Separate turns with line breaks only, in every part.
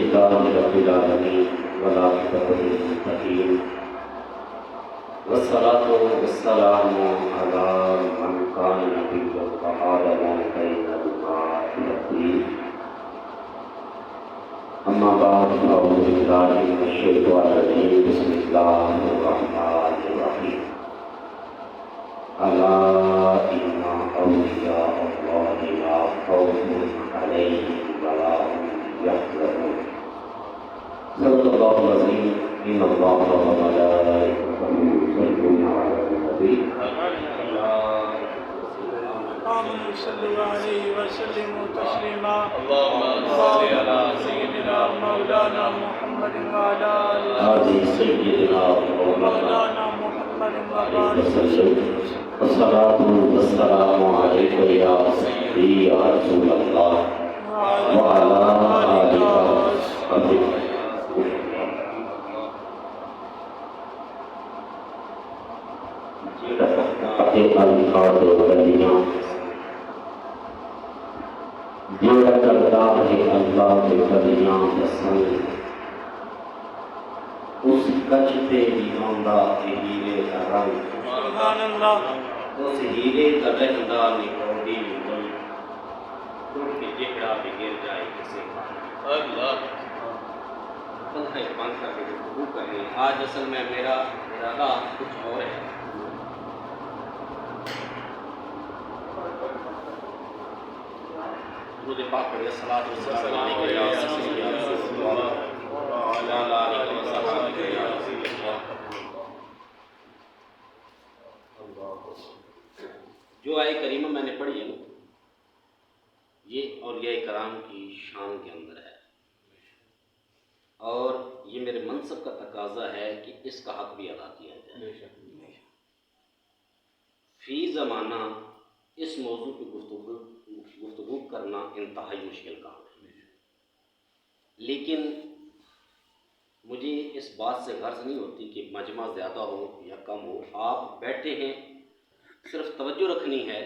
لله رب العالمين والعاقبة للمتقين والصلاة والسلام على من كان نبيا وآدم بين الماء والطين. أما بعد فأعوذ بالله من الشيطان الرجيم. بسم الله الرحمن الرحيم. ألا إن أولياء الله لا خوف عليهم ولا هم يحزنون. صدق الله العظيم. إن الله وملائكته يصلون على النبي.
آمنوا صلوا عليه وسلموا تسليما.
اللهم صل على سيدنا
مولانا محمد وعلى
آل سيدنا
مولانا محمد وبارك
وسلم. الصلاة والسلام عليك يا سيدي يا رسول الله وعلى آلك وصحبه. الفاظ ولیاں جیڑا کرتا ہے اللہ کے ولیاں پسند، اس کچھ پہ بھی آندا ہیرے کا رنگ،
سبحان اللہ.
اس ہیرے کا رہندا نکوڑی مل، ٹوٹ کے جہڑا بھی گر جائے کسے کا
اللہ.
پندرہ بند کر کے گفتگو کریں. آج اصل میں میرا ارادہ کچھ اور ہے. درود پاک پڑھیے. صلاۃ والسلام علیک یا سیدی یا رسول اللہ وعلی آلہ وصحبہ یا رسول اللہ. جو آیہ کریمہ میں نے پڑھی ہے یہ اولیاء کرام کی شان کے اندر ہے، اور یہ میرے منصب کا تقاضا ہے کہ اس کا حق بھی ادا کیا جائے. فی زمانہ اس موضوع پہ گفتگو کرنا انتہائی مشکل کام ہے، لیکن مجھے اس بات سے غرض نہیں ہوتی کہ مجمع زیادہ ہو یا کم ہو. آپ بیٹھے ہیں، صرف توجہ رکھنی ہے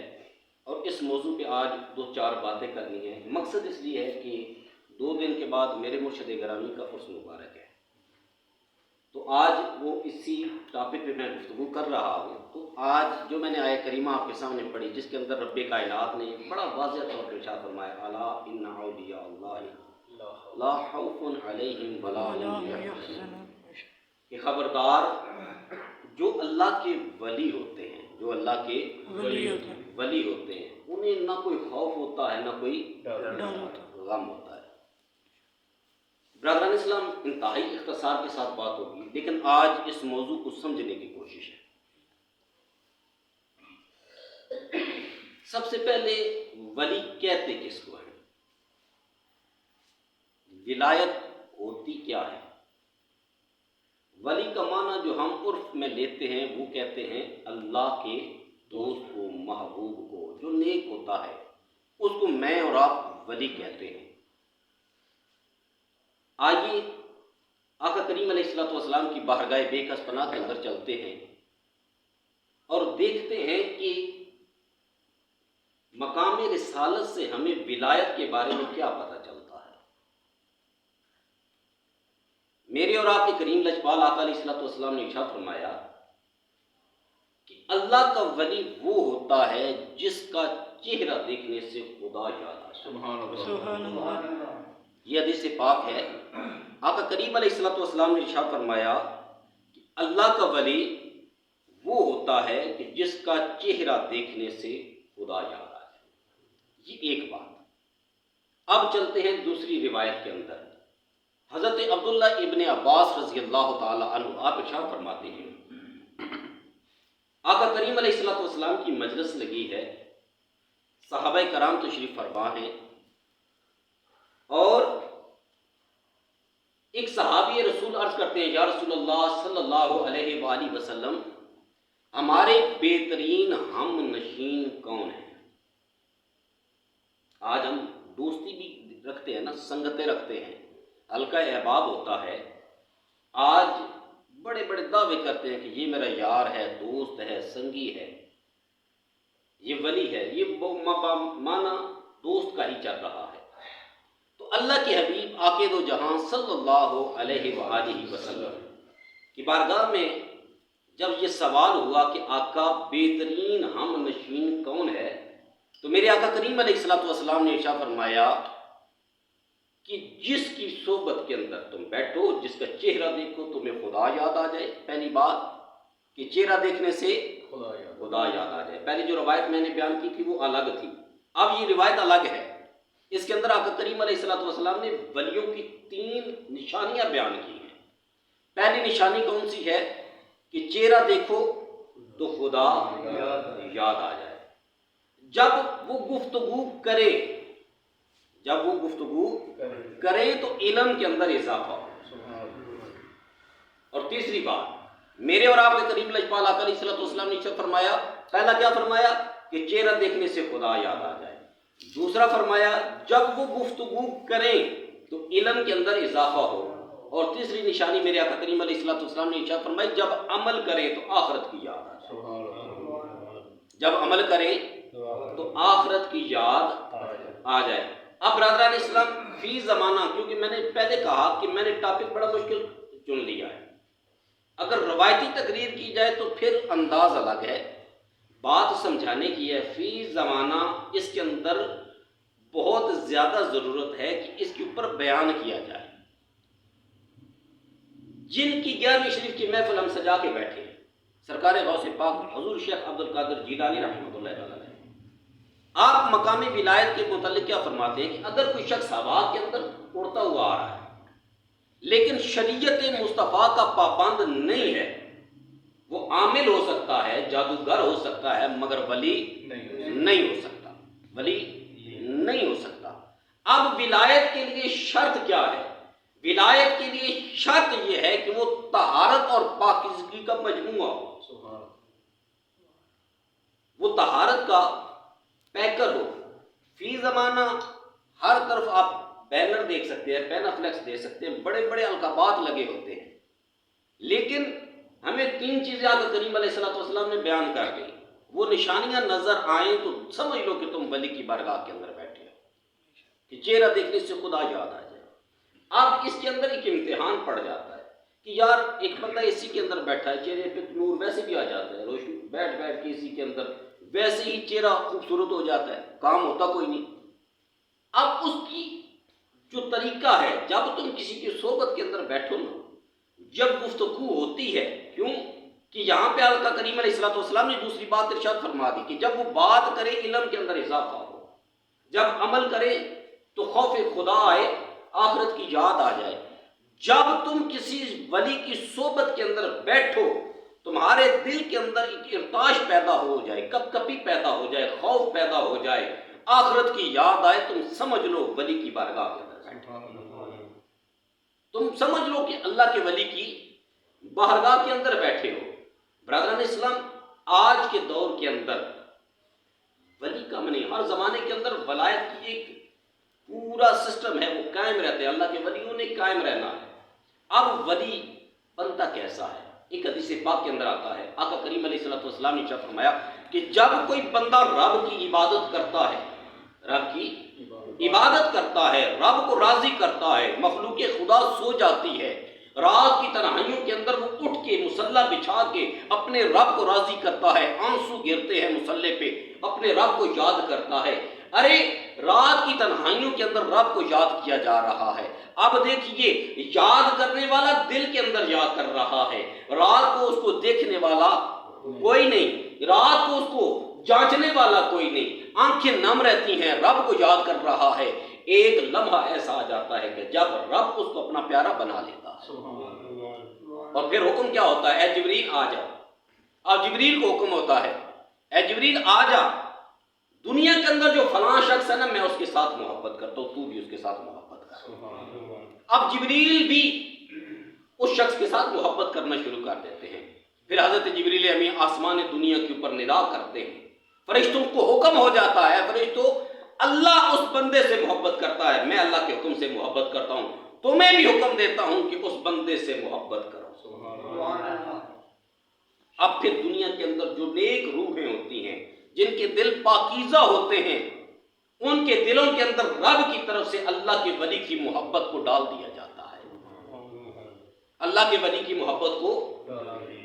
اور اس موضوع پہ آج دو چار باتیں کرنی ہیں. مقصد اس لیے ہے کہ 2 دن کے بعد میرے مرشد گرامی کا عرس مبارک ہے، تو آج وہ اسی ٹاپک پہ میں گفتگو کر رہا ہوں. تو آج جو میں نے آیہ کریمہ آپ کے سامنے پڑھی، جس کے اندر رب کائنات نے بڑا واضح طور پر ارشاد فرمایا الا ان اولیاء اللہ لا خوف علیہم ولا هم یحزنون، کہ خبردار جو اللہ کے ولی ہوتے ہیں، جو اللہ کے ولی ہوتے ہیں، انہیں نہ کوئی خوف ہوتا ہے نہ کوئی غم ہوتا ہے. برادران اسلام، انتہائی اختصار کے ساتھ بات ہوگی، لیکن آج اس موضوع کو سمجھنے کی کوشش ہے. سب سے پہلے ولی کہتے کس کو ہیں؟ ولایت ہوتی کیا ہے؟ ولی کا معنی جو ہم عرف میں لیتے ہیں وہ کہتے ہیں اللہ کے دوست کو، محبوب کو، جو نیک ہوتا ہے اس کو میں اور آپ ولی کہتے ہیں. آئیے آقا کریم علیہ الصلوۃ والسلام کی بارگاہ بے کس پناہ کے اندر چلتے ہیں اور دیکھتے ہیں کہ مقام رسالت سے ہمیں ولایت کے بارے میں کیا پتہ چلتا ہے. میرے اور آپ کے کریم لجپال آقا علیہ الصلوۃ والسلام نے ارشاد فرمایا کہ اللہ کا ولی وہ ہوتا ہے جس کا چہرہ دیکھنے سے خدا یاد آتا ہے.
سبحان اللہ.
سبحان اللہ.
یہ حدیث پاک ہے. آقا کریم علیہ الصلوۃ والسلام نے ارشاد فرمایا کہ اللہ کا ولی وہ ہوتا ہے کہ جس کا چہرہ دیکھنے سے خدا یاد آئے. یہ ایک بات. اب چلتے ہیں دوسری روایت کے اندر. حضرت عبداللہ ابن عباس رضی اللہ تعالی عنہ آپ ارشاد فرماتے ہیں آقا کریم علیہ الصلوۃ والسلام کی مجلس لگی ہے، صحابہ کرام تشریف فرما ہیں، اور ایک صحابی رسول عرض کرتے ہیں یا رسول اللہ صلی اللہ علیہ وآلہ وسلم، ہمارے بہترین ہم نشین کون ہیں؟ آج ہم دوستی بھی رکھتے ہیں نا، سنگتیں رکھتے ہیں، حلقہ احباب ہوتا ہے. آج بڑے بڑے دعوے کرتے ہیں کہ یہ میرا یار ہے، دوست ہے، سنگی ہے، یہ ولی ہے. یہ معنی دوست کا ہی چل رہا ہے. تو اللہ کے حبیب آقا دو جہاں صلی اللہ علیہ وآلہ وسلم کی بارگاہ میں جب یہ سوال ہوا کہ آقا بہترین ہم نشین کون ہے، تو میرے آقا کریم علیہ الصلوۃ والسلام نے ارشاد فرمایا کہ جس کی صحبت کے اندر تم بیٹھو، جس کا چہرہ دیکھو تمہیں خدا یاد آ جائے۔ پہلی بات کہ چہرہ دیکھنے سے خدا یاد آ جائے۔ پہلی جو روایت میں نے بیان کی تھی وہ الگ تھی، اب یہ روایت الگ ہے۔ اس کے اندر آقا کریم علیہ الصلوۃ والسلام نے ولیوں کی 3 نشانیاں بیان کی ہیں۔ پہلی نشانی کون سی ہے کہ چہرہ دیکھو تو خدا یاد آ جائے۔ جب وہ گفتگو کرے تو علم کے اندر اضافہ ہو۔ اور تیسری بات، میرے اور آپ کے قریب لجپال آقا علیہ الصلوۃ والسلام نے ارشاد فرمایا، پہلا کیا فرمایا کہ چہرہ دیکھنے سے خدا یاد آ جائے۔ دوسرا فرمایا جب وہ گفتگو کریں تو علم کے اندر اضافہ ہو۔ اور تیسری نشانی میرے آقا کریم علیہ الصلوۃ والسلام نے ارشاد فرمایا جب عمل کرے تو آخرت کی یاد آ جائے۔ جب عمل کرے تو آخرت کی یاد آ جائے۔ اب برادران اسلام فی زمانہ، کیونکہ میں نے پہلے کہا کہ میں نے ٹاپک بڑا مشکل چن لیا ہے، اگر روایتی تقریر کی جائے تو پھر انداز الگ ہے، بات سمجھانے کی ہے۔ فی زمانہ اس کے اندر بہت زیادہ ضرورت ہے کہ اس کے اوپر بیان کیا جائے۔ جن کی 11ویں شریف کی محفل ہم سجا کے بیٹھے ہیں، سرکار غوث پاک حضور شیخ عبد القادر جیلانی رحمۃ اللہ تعالیٰ، آپ مقامی ولایت کے متعلق کیا فرماتے ہیں کہ اگر کوئی شخص ہوا کے اندر اڑتا ہوا آ رہا ہے لیکن شریعت مصطفیٰ کا پابند نہیں ہے، وہ عامل ہو سکتا ہے، جادوگر ہو سکتا ہے، مگر ولی نہیں ہو سکتا، ولی نہیں ہو سکتا۔ اب ولایت کے لیے شرط کیا ہے؟ ولایت کے لیے شرط یہ ہے کہ وہ طہارت اور پاکیزگی کا مجموعہ ہو، وہ طہارت کا پیکر ہو۔ فی زمانہ ہر طرف آپ بینر دیکھ سکتے ہیں، پینا فلیکس دیکھ سکتے ہیں، بڑے بڑے القابات لگے ہوتے ہیں، لیکن ہمیں 3 چیزیں آقا کریم علیہ الصلوۃ والسلام نے بیان کر دی، وہ نشانیاں نظر آئیں تو سمجھ لو کہ تم ولی کی بارگاہ کے اندر بیٹھے ہو، کہ چہرہ دیکھنے سے خدا یاد آ جائے۔ اب اس کے اندر ایک امتحان پڑ جاتا ہے کہ یار ایک بندہ اے سی کے اندر بیٹھا ہے، چہرے پہ نور ویسے بھی آ جاتا ہے، روشنی بیٹھ کے اے سی کے اندر ویسے ہی چہرہ خوبصورت ہو جاتا ہے، کام ہوتا کوئی نہیں۔ اب اس کی جو طریقہ ہے، جب تم کسی کی صحبت کے اندر بیٹھو نا، جب گفتگو ہوتی ہے، کیوں کہ یہاں پہ آقا کریم علیہ الصلوۃ والسلام نے دوسری بات ارشاد فرما دی کہ جب وہ بات کرے علم کے اندر اضافہ ہو، جب عمل کرے تو خوف خدا آئے، آخرت کی یاد آ جائے۔ جب تم کسی ولی کی صحبت کے اندر بیٹھو، تمہارے دل کے اندر ایک ارتعاش پیدا ہو جائے، کپ کپی پیدا ہو جائے، خوف پیدا ہو جائے، آخرت کی یاد آئے، تم سمجھ لو ولی کی بارگاہ کے اندر بیٹھے، تم سمجھ لو کہ اللہ کے ولی کی بارگاہ کے اندر بیٹھے ہو۔ برادران اسلام، آج کے دور کے اندر ولی کم نہیں، ہر زمانے کے اندر ولایت کی ایک پورا سسٹم ہے، وہ قائم رہتے ہیں، اللہ کے ولیوں نے قائم رہنا ہے۔ اب ولی بنتا کیسا ہے؟ ایک حدیث پاک کے اندر آتا ہے، آقا کریم علیہ الصلوۃ والسلام نے ارشاد فرمایا کہ جب کوئی بندہ رب کی عبادت کرتا ہے، رب کی عبادت کرتا ہے، رب کو راضی کرتا ہے، مخلوق خدا سو جاتی ہے، رات کی تنہائیوں کے اندر وہ اٹھ کے مصلی بچھا کے اپنے رب کو راضی کرتا ہے، آنسو گرتے ہیں مصلی پہ، اپنے رب کو یاد کرتا ہے۔ ارے رات کی تنہائیوں کے اندر رب کو یاد کیا جا رہا ہے۔ اب دیکھیے، یاد کرنے والا دل کے اندر یاد کر رہا ہے، رات کو اس کو دیکھنے والا کوئی نہیں، رات کو اس کو جانچنے والا کوئی نہیں، آنکھیں نم رہتی ہیں، رب کو یاد کر رہا ہے۔ ایک لمحہ ایسا آ جاتا ہے کہ جب رب اس کو اپنا پیارا بنا لیتا ہے، اور پھر حکم کیا ہوتا ہے؟ اے جبریل آ جا۔ اب جبریل کو حکم ہوتا ہے، اے جبریل آ جا، دنیا کے اندر جو فلاں شخص ہے نا، میں اس کے ساتھ محبت کرتا ہوں، تو بھی اس کے ساتھ محبت کر۔ اب جبریل بھی اس شخص کے ساتھ محبت کرنا شروع کر دیتے ہیں۔ پھر حضرت جبریل امین آسمان دنیا کے اوپر ندا کرتے ہیں، فرشتوں کو حکم ہو جاتا ہے، فرشتوں اللہ اس بندے سے محبت کرتا ہے، میں اللہ کے حکم سے محبت کرتا ہوں، تمہیں بھی حکم دیتا ہوں کہ اس بندے سے محبت کرو۔ اب پھر دنیا کے اندر جو نیک روحیں ہوتی ہیں، جن کے دل پاکیزہ ہوتے ہیں، ان کے دلوں کے اندر رب کی طرف سے اللہ کے ولی کی محبت کو ڈال دیا جاتا ہے، اللہ کے ولی کی محبت کو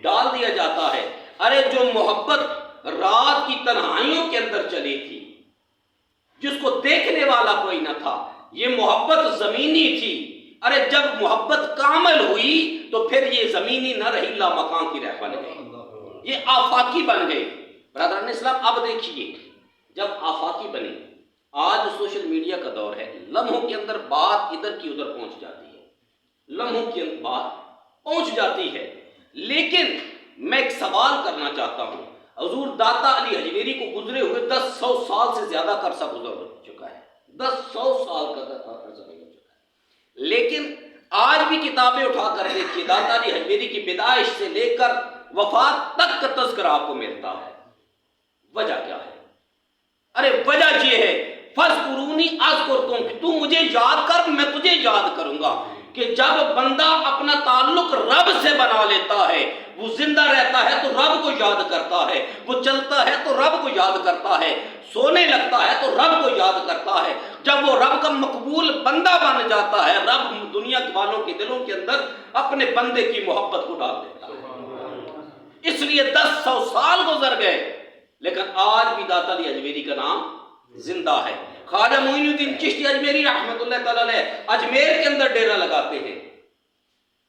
ڈال دیا جاتا ہے۔ ارے جو محبت رات کی تنہائیوں کے اندر چلی تھی، جس کو دیکھنے والا کوئی نہ تھا، یہ محبت زمینی تھی، ارے جب محبت کامل ہوئی تو پھر یہ زمینی نہ رہی، لامکان کی رہ بن گئی، یہ آفاقی بن گئی۔ برادران اسلام اب دیکھیے، جب آفاقی بنے، آج سوشل میڈیا کا دور ہے، لمحوں کے اندر بات ادھر کی ادھر پہنچ جاتی ہے، لمحوں کے اندر بات پہنچ جاتی ہے، لیکن میں ایک سوال کرنا چاہتا ہوں۔ حضور داتا علی حجویری کو گزرے ہوئے 1000 سال سے زیادہ کا عرصہ گزر چکا ہے، 1000 سال کا عرصہ گزر چکا ہے، لیکن آج بھی کتابیں اٹھا کر دیکھیے، داتا علی حجویری کی پیدائش سے لے کر وفات تک کا تذکرہ آپ کو ملتا ہے۔ وجہ کیا ہے؟ ارے وجہ یہ ہے، فَاذْكُرُونِي أَذْكُرْكُمْ، کہ تو مجھے یاد کر میں تجھے یاد کروں گا۔ کہ جب بندہ اپنا تعلق رب سے بنا لیتا ہے، وہ زندہ رہتا ہے تو رب کو یاد کرتا ہے، وہ چلتا ہے تو رب کو یاد کرتا ہے، سونے لگتا ہے تو رب کو یاد کرتا ہے۔ جب وہ رب کا مقبول بندہ بن جاتا ہے، رب دنیا والوں کے دلوں کے اندر اپنے بندے کی محبت کو ڈال دیتا ہے۔ اس لیے 1000 سال گزر گئے، لیکن آج بھی داتا علی حجویری کا نام زندہ ہے۔ خواجہ معین الدین چشتی اجمیری رحمۃ اللہ تعالیٰ علیہ اجمیر کے اندر ڈیرا لگاتے ہیں،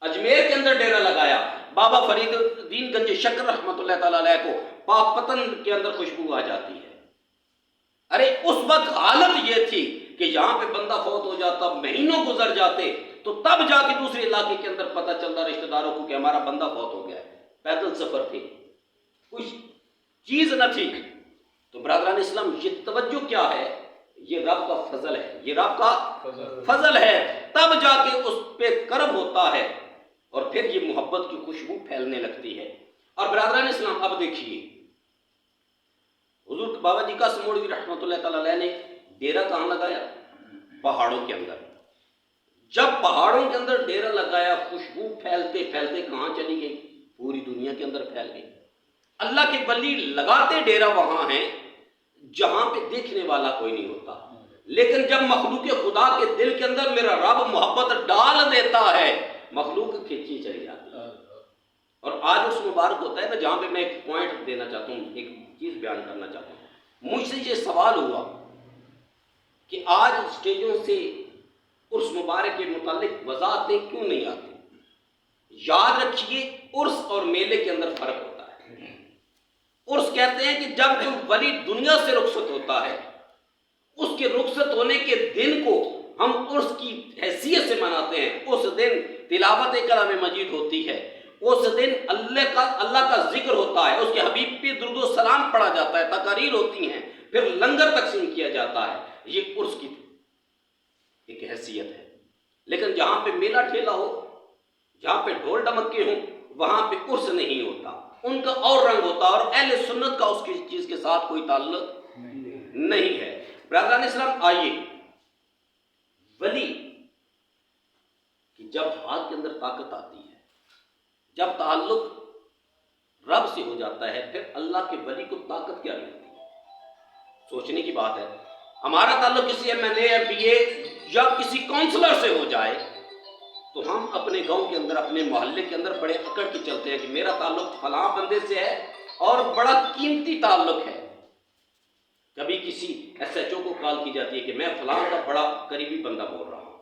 اجمیر کے اندر ڈیرا لگایا۔ بابا فرید الدین گنج شکر رحمۃ اللہ تعالیٰ علیہ کو پاک پتن کے اندر خوشبو آ جاتی ہے۔ ارے اس وقت حالت یہ تھی کہ یہاں پہ بندہ فوت ہو جاتا، مہینوں گزر جاتے، تو تب جا کے دوسرے علاقے کے اندر پتہ چلتا رشتہ داروں کو کہ ہمارا بندہ فوت ہو گیا ہے۔ پیدل سفر تھی، کچھ چیز نہ تھی۔ تو برادران اسلام، یہ توجہ کیا ہے؟ یہ رب کا فضل ہے، یہ رب کا فضل ہے، تب جا کے اس پہ کرم ہوتا ہے اور پھر یہ محبت کی خوشبو پھیلنے لگتی ہے۔ اور برادران اسلام اب دیکھیے، حضور بابا جی کا سموڑوی رحمۃ اللہ تعالیٰ علیہ نے ڈیرا کہاں لگایا؟ پہاڑوں کے اندر۔ جب پہاڑوں کے اندر ڈیرا لگایا، خوشبو پھیلتے پھیلتے کہاں چلی گئی؟ پوری دنیا کے اندر پھیل گئی۔ اللہ کے ولی لگاتے ڈیرا وہاں ہیں جہاں پہ دیکھنے والا کوئی نہیں ہوتا، لیکن جب مخلوق خدا کے دل کے اندر میرا رب محبت ڈال دیتا ہے، مخلوق کھینچی چلی جاتی ہے۔ اور آج اس مبارک ہوتا ہے نا، جہاں پہ میں ایک پوائنٹ دینا چاہتا ہوں، ایک چیز بیان کرنا چاہتا ہوں۔ مجھ سے یہ سوال ہوا کہ آج اسٹیجوں سے عرس مبارک کے متعلق وضاحتیں کیوں نہیں آتی؟ یاد رکھیے، عرس اور میلے کے اندر فرق ہوتا ہے۔ عرس کہتے ہیں کہ جب کوئی ولی دنیا سے رخصت ہوتا ہے، اس کے رخصت ہونے کے دن کو ہم عرس کی حیثیت سے مناتے ہیں۔ اس دن تلاوت کلام مجید ہوتی ہے، اس دن اللہ کا ذکر ہوتا ہے، اس کے حبیب پہ درود و سلام پڑھا جاتا ہے، تقاریر ہوتی ہیں، پھر لنگر تقسیم کیا جاتا ہے۔ یہ عرس کی ایک حیثیت ہے۔ لیکن جہاں پہ میلہ ٹھیلا ہو، جہاں پہ ڈھول ڈمکے ہوں، وہاں پہ عرس نہیں ہوتا، ان کا اور رنگ ہوتا، اور اہل سنت کا اس کی چیز کے ساتھ کوئی تعلق نہیں ہے۔ برادران اسلام، آئیے، ولی کی جب ہاتھ کے اندر طاقت آتی ہے، جب تعلق رب سے ہو جاتا ہے، پھر اللہ کے ولی کو طاقت کیا ملتی ہے؟ سوچنے کی بات ہے۔ ہمارا تعلق کسی MLA MPA یا کسی کونسلر سے ہو جائے تو ہم اپنے گاؤں کے اندر، اپنے محلے کے اندر بڑے اکڑ کے چلتے ہیں کہ میرا تعلق فلاں بندے سے ہے اور بڑا قیمتی تعلق ہے۔ کبھی کسی SHO کو کال کی جاتی ہے کہ میں فلاں کا بڑا قریبی بندہ بول رہا ہوں۔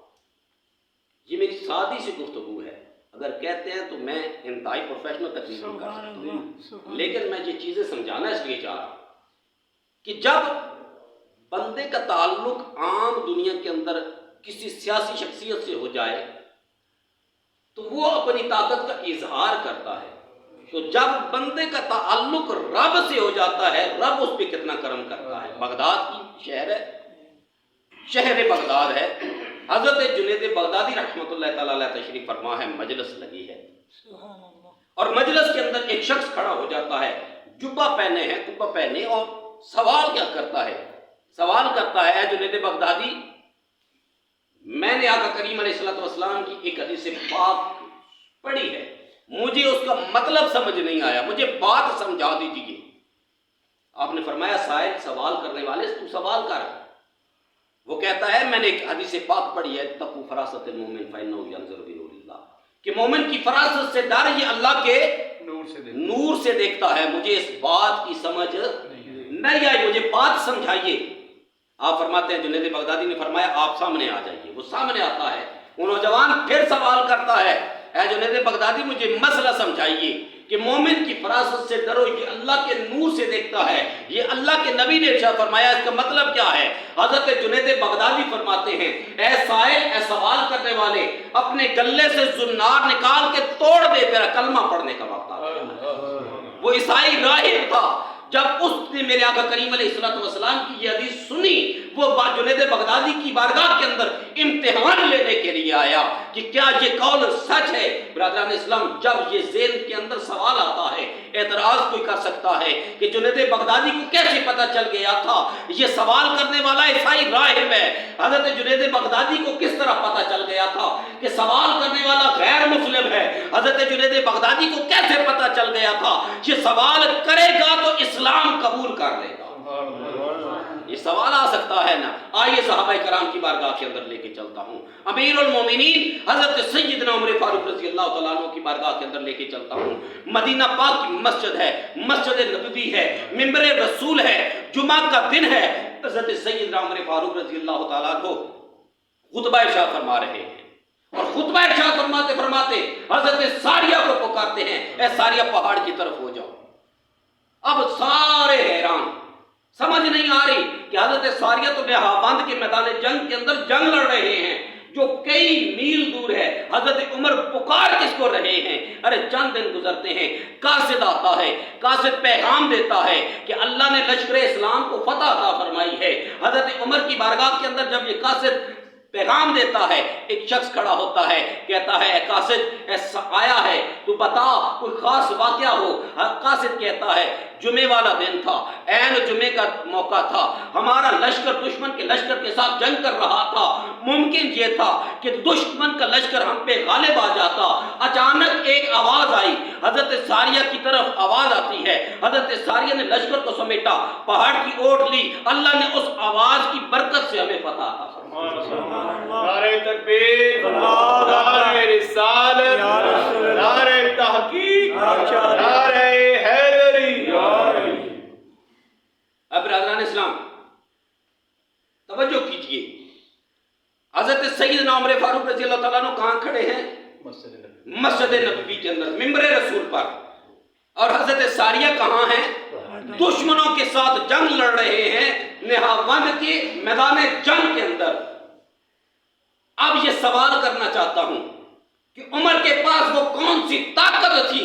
یہ میری سادی سی گفتگو ہے، اگر کہتے ہیں تو میں انتہائی پروفیشنل تقریر نہیں کر سکتا، لیکن میں یہ چیزیں سمجھانا اس لیے چاہ رہا ہوں کہ جب بندے کا تعلق عام دنیا کے اندر کسی سیاسی شخصیت سے ہو جائے تو وہ اپنی طاقت کا اظہار کرتا ہے۔ تو جب بندے کا تعلق رب سے ہو جاتا ہے، رب اس پہ کتنا کرم کرتا ہے۔ بغداد کی شہر ہے، شہر بغداد ہے، حضرت جنید بغدادی رحمۃ اللہ تعالیٰ علیہ تشریف فرما ہے، مجلس لگی ہے، اور مجلس کے اندر ایک شخص کھڑا ہو جاتا ہے، جبہ پہنے ہیں، کپا پہنے، اور سوال کیا کرتا ہے؟ سوال کرتا ہے، اے جنید بغدادی، میں نے آقا کریم علیہ الصلوۃ والسلام کی ایک حدیث پاک پڑھی ہے، مجھے اس کا مطلب سمجھ نہیں آیا، مجھے بات سمجھا دیجیے۔ آپ نے فرمایا، سائل سوال کرنے والے تو سوال کر، وہ کہتا ہے، میں نے ایک حدیث پاک پڑھی ہے، تقو فراست المومن فإنه ينظر بنور اللہ، کہ مومن کی فراست سے ڈر یہ اللہ کے نور سے دیکھتا ہے۔ مجھے اس بات کی سمجھ نہیں آئی، مجھے بات سمجھائیے۔ آپ فرماتے ہیں، جنید بغدادی نے فرمایا آپ سامنے آ جائیے۔ وہ سامنے آتا ہے، وہ نوجوان پھر سوال کرتا ہے، اے جنید بغدادی مجھے مسئلہ سمجھائیے کہ مومن کی فراست سے ڈرو، یہ اللہ کے نور سے دیکھتا ہے، یہ اللہ کے نبی نے ارشاد فرمایا، اس کا مطلب کیا ہے؟ حضرت جنید بغدادی فرماتے ہیں، اے سائل، اے سوال کرنے والے، اپنے گلے سے زنار نکال کے توڑ دے، تیرا کلمہ پڑھنے کا وقت آ گیا۔ وہ عیسائی راہب تھا، جب اس نے میرے آقا کریم علیہ السلام کی یہ حدیث سنی، وہ جنید بغدادی کی بارگاہ کے اندر امتحان لینے کے لیے آیا کہ کیا یہ قول سچ ہے۔ برادران اسلام، جب یہ ذہن کے اندر سوال آتا ہے، اعتراض کوئی کر سکتا ہے کہ جنید بغدادی کو کیسے پتہ چل گیا تھا یہ سوال کرنے والا عیسائی راہب ہے؟ حضرت جنید بغدادی کو کس طرح پتہ چل گیا تھا کہ سوال کرنے والا غیر مسلم ہے؟ حضرت جنید بغدادی کو کیسے پتہ چل گیا تھا یہ سوال کرے گا تو اسلام قبول کر لے گا؟ یہ سوال آ سکتا ہے نا۔ آئیے صحابہ کرام کی بارگاہ کے اندر لے کے چلتا ہوں، امیر المومنین حضرت سیدنا عمر فاروق رضی اللہ تعالیٰ عنہ کی بارگاہ کے اندر لے کے چلتا ہوں۔ مدینہ پاک کی مسجد ہے، مسجد نبوی ہے، منبر رسول ہے، جمعہ کا دن ہے، حضرت سیدنا عمر فاروق رضی اللہ تعالیٰ عنہ خطبہ ارشاد فرما رہے ہیں، اور خطبہ ارشاد فرماتے فرماتے حضرت ساریہ کو پکارتے ہیں، اے ساریہ پہاڑ کی طرف ہو جاؤ۔ اب سارے حیران، سمجھ نہیں آ رہی کہ حضرت ساریہ تو نہاوند کے میدان جنگ کے اندر جنگ لڑ رہے ہیں جو کئی میل دور ہے، حضرت عمر پکار کس کو رہے ہیں؟ ارے چند دن گزرتے ہیں، قاصد آتا ہے، قاصد پیغام دیتا ہے کہ اللہ نے لشکر اسلام کو فتح عطا فرمائی ہے۔ حضرت عمر کی بارگاہ کے اندر جب یہ قاصد پیغام دیتا ہے، ایک شخص کھڑا ہوتا ہے، کہتا ہے، اے قاصد، ایسا آیا ہے تو بتا کوئی خاص واقعہ ہو۔ قاصد کہتا ہے، جمعے والا دن تھا، عین جمعے کا موقع تھا، ہمارا لشکر دشمن کے لشکر کے ساتھ جنگ کر رہا تھا، ممکن یہ تھا کہ دشمن کا لشکر ہم پہ غالب آ جاتا، اچانک ایک آواز آئی، حضرت ساریہ کی طرف آواز آتی ہے، حضرت ساریہ نے لشکر کو سمیٹا، پہاڑ کی اوٹ لی، اللہ نے اس آواز کی برکت سے ہمیں فتح عطا فرمائی۔
نعرہ تکبیر، نعرہ رسالت، نعرہ تحقیق، نعرہ حیدری۔
اب برادران اسلام توجہ کیجئے، حضرت سیدنا عمر فاروق رضی اللہ تعالیٰ عنہ کہاں کھڑے ہیں؟ مسجد نبوی کے اندر، منبر رسول پر، اور حضرت ساریہ کہاں ہیں؟ دشمنوں کے ساتھ جنگ لڑ رہے ہیں نہاوند کے میدان جنگ کے اندر۔ اب یہ سوال کرنا چاہتا ہوں کہ عمر کے پاس وہ کون سی طاقت تھی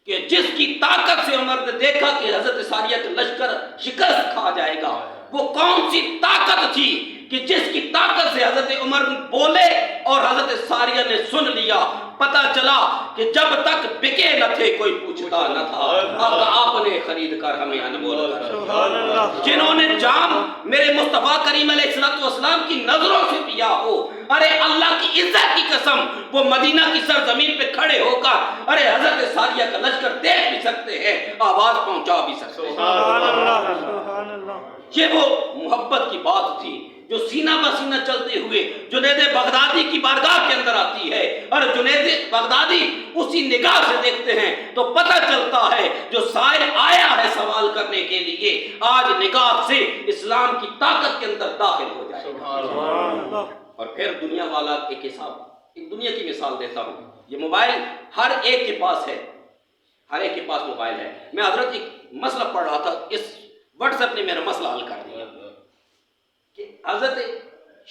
کہ جس کی طاقت سے عمر نے دیکھا کہ حضرت ساریہ کا لشکر شکست کھا جائے گا؟ وہ کون سی طاقت تھی کہ جس کی طاقت سے حضرت عمر بولے اور حضرت ساریہ نے سن لیا؟ پتہ چلا کہ جب تک بکے نہ تھے کوئی پوچھتا نہ تھا، اب آپ نے خرید کر ہمیں انمول کر، جنہوں نے جام میرے مصطفیٰ کریم علیہ السلام کی نظروں سے پیا ہو، ارے اللہ کی عزت کی قسم وہ مدینہ کی سرزمین پہ کھڑے ہو کر ارے حضرت ساریہ کا لشکر دیکھ بھی سکتے ہیں، آواز پہنچا بھی سکتے ہیں۔ یہ وہ محبت کی بات تھی جو سینہ بسینہ چلتے ہوئے جنید بغدادی کی بارگاہ کے اندر آتی ہے، اور جنید بغدادی اسی نگاہ سے دیکھتے ہیں تو پتہ چلتا ہے جو سائل آیا ہے سوال کرنے کے لیے آج نگاہ سے اسلام کی طاقت کے اندر داخل ہو جائے گا۔ اور پھر دنیا والا ایک دنیا کی مثال دیتا ہوں، یہ موبائل ہر ایک کے پاس ہے، ہر ایک کے پاس موبائل ہے۔ میں حضرت ایک مسئلہ پڑھ رہا تھا، اس واٹس ایپ نے میرا مسئلہ حل کر دیا کہ حضرت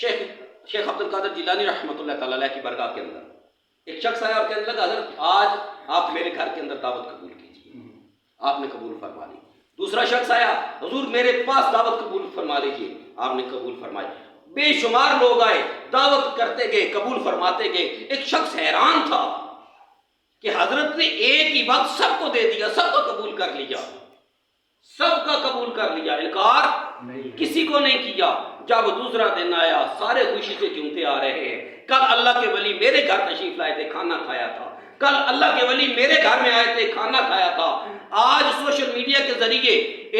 شیخ عبد القادر جیلانی رحمۃ اللہ تعالیٰ علیہ کی بارگاہ کے اندر ایک شخص آیا اور کہنے لگا، حضرت آج آپ میرے گھر کے اندر دعوت قبول کیجیے، آپ نے قبول فرما لی۔ دوسرا شخص آیا، حضور میرے پاس دعوت قبول فرما لیجیے، آپ نے قبول فرمائی۔ بے شمار لوگ آئے، دعوت کرتے گئے، قبول فرماتے گئے۔ ایک شخص حیران تھا کہ حضرت نے ایک ہی وقت سب کو دے دیا، سب کو قبول کر لیا، سب کا قبول کر لیا، انکار کسی کو نہیں کیا۔ جب دوسرا دن آیا، سارے خوشی سے جھومتے آ رہے ہیں، کل اللہ کے ولی میرے گھر تشریف لائے تھے، کھانا کھایا تھا، کل اللہ کے ولی میرے گھر میں آئے تھے، کھانا کھایا تھا۔ آج سوشل میڈیا کے ذریعے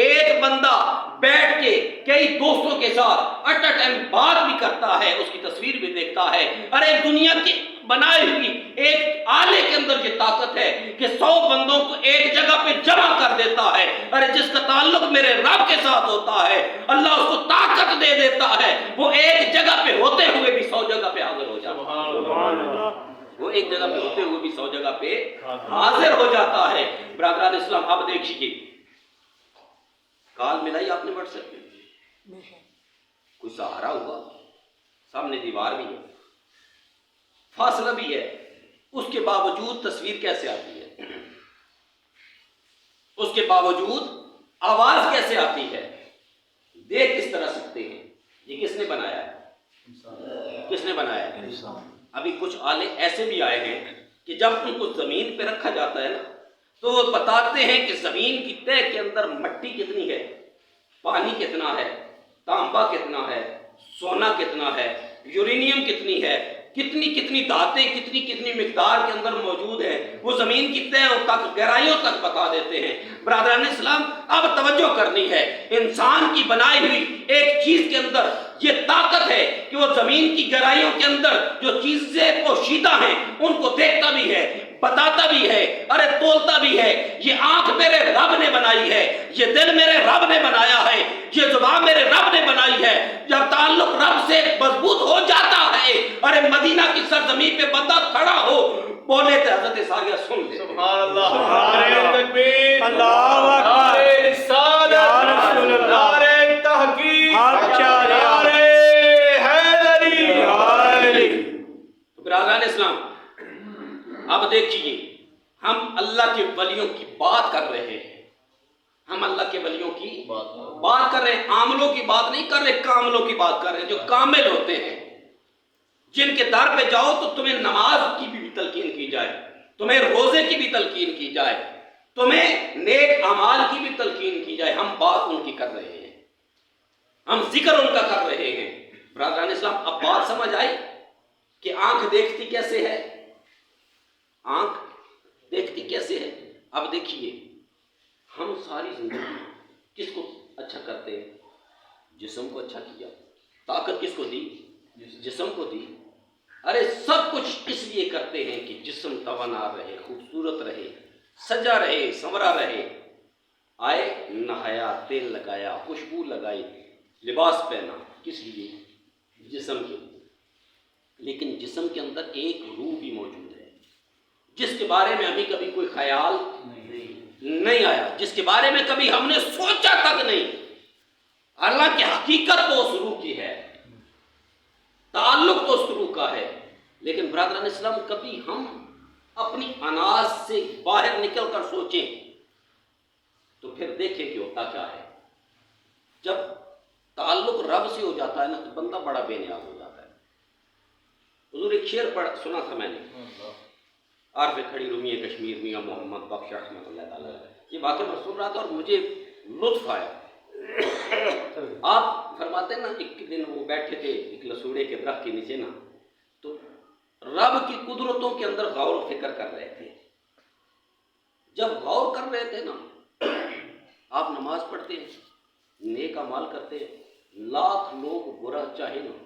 ایک بندہ بیٹھ کے کئی دوستوں کے ساتھ اٹ ٹائم بات بھی کرتا ہے، اس کی تصویر بھی دیکھتا ہے. ارے دنیا کی بنائی ہوئی ایک آلے کے اندر یہ طاقت ہے کہ 100 بندوں کو ایک جگہ پہ جمع کر دیتا ہے. ارے جس کا تعلق میرے رب کے ساتھ ہوتا ہے اللہ اس کو طاقت دے دیتا ہے، وہ ایک جگہ پہ ہوتے ہوئے بھی 100 جگہ پہ حاضر ہو جاتا ہے.
سبحان اللہ.
وہ ایک جگہ پہ ہوتے ہوئے بھی 100 جگہ پہ حاضر ہو جاتا ہے. برادران اسلام اب دیکھیے، کال ملائی آپ نے WhatsApp پہ، کوئی سہارا ہوا، سامنے دیوار بھی ہے، فاصلہ بھی ہے، اس کے باوجود تصویر کیسے آتی ہے؟ اس کے باوجود آواز کیسے آتی ہے؟ دیکھ کس طرح سکتے ہیں؟ یہ کس نے بنایا ہے؟ کس نے بنایا ہے؟ ابھی کچھ آلے ایسے بھی آئے ہیں کہ جب ان کو زمین پہ رکھا جاتا ہے نا تو وہ بتاتے ہیں کہ زمین کی تہ کے اندر مٹی کتنی ہے، پانی کتنا ہے، تانبا کتنا ہے، سونا کتنا ہے، یورینیم کتنی ہے، کتنی دھاتیں کتنی مقدار کے اندر موجود ہے، وہ زمین کی تہ تک گہرائیوں تک بتا دیتے ہیں. برادران اسلام اب توجہ کرنی ہے، انسان کی بنائی ہوئی ایک چیز کے اندر یہ طاقت ہے کہ وہ زمین کی گہرائیوں کے اندر جو چیزیں پوشیدہ ہیں ان کو دیکھتا بھی ہے، بتاتا بھی ہے، ارے تولتا بھی ہے. یہ آنکھ میرے رب نے بنائی ہے، یہ دل میرے رب نے بنایا ہے، یہ زبان میرے رب نے بنائی ہے. جب تعلق رب سے مضبوط ہو جاتا ہے، ارے مدینہ کی سرزمین پہ بندہ کھڑا ہو بولے تو حضرت ساریہ سن لے.
سبحان اللہ. نعرہ تکبیر،
اللہ اکبر،
نعرہ رسالت،
یا رسول اللہ،
نعرہ تحقیق،
نعرہ
نعرہ حیدری.
برادران اسلام اب دیکھیے، ہم اللہ کے ولیوں کی بات کر رہے ہیں، ہم اللہ کے ولیوں کی بات کر رہے ہیں، عاملوں کی بات نہیں کر رہے، کاملوں کی بات کر رہے ہیں جو کامل ہوتے ہیں، جن کے در پہ جاؤ تو تمہیں نماز کی بھی تلقین کی جائے، تمہیں روزے کی بھی تلقین کی جائے، تمہیں نیک اعمال کی بھی تلقین کی جائے. ہم بات ان کی کر رہے ہیں، ہم ذکر ان کا کر رہے ہیں. برادران اسلام اب بات سمجھ آئی کہ آنکھ دیکھتی کیسے ہے، آنکھ دیکھتی کیسے ہے. اب دیکھیے، ہم ساری زندگی کس کو اچھا کرتے ہیں؟ جسم کو اچھا کیا. طاقت کس کو دی؟ جسم کو دی. ارے سب کچھ اس لیے کرتے ہیں کہ جسم توانا رہے، خوبصورت رہے، سجا رہے، سنورا رہے. آئے نہایا، تیل لگایا، خوشبو لگائی، لباس پہنا، کس لیے؟ جسم کے لیے. لیکن جسم کے اندر ایک روح بھی موجود ہے جس کے بارے میں ابھی کبھی کوئی خیال نہیں آیا، جس کے بارے میں کبھی ہم نے سوچا تک نہیں. اللہ کی حقیقت تو اس روح کی ہے، تعلق تو اس روح کا ہے. لیکن برادران اسلام کبھی ہم اپنی اناز سے باہر نکل کر سوچیں تو پھر دیکھیں کہ ہوتا کیا ہے. جب تعلق رب سے ہو جاتا ہے نا تو بندہ بڑا بے نیاز ہو جاتا ہے. حضور ایک شعر سنا تھا میں نے، عارف کھڑی رومی کشمیر میاں محمد بخش رحمۃ اللہ تعالیٰ. یہ واقعہ میں سن رہا تھا اور مجھے لطف آیا. آپ فرماتے ہیں نا، ایک دن وہ بیٹھے تھے ایک لسوڑے کے درخت کے نیچے نا، تو رب کی قدرتوں کے اندر غور و فکر کر رہے تھے. جب غور کر رہے تھے نا، آپ نماز پڑھتے ہیں، نیک اعمال کرتے ہیں، لاکھ لوگ برا چاہے نا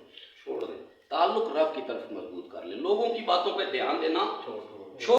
چھوڑ دیں، تعلق رب کی طرف مضبوط کر لیں، لوگوں کی باتوں پہ دھیان دینا چھوڑ دو.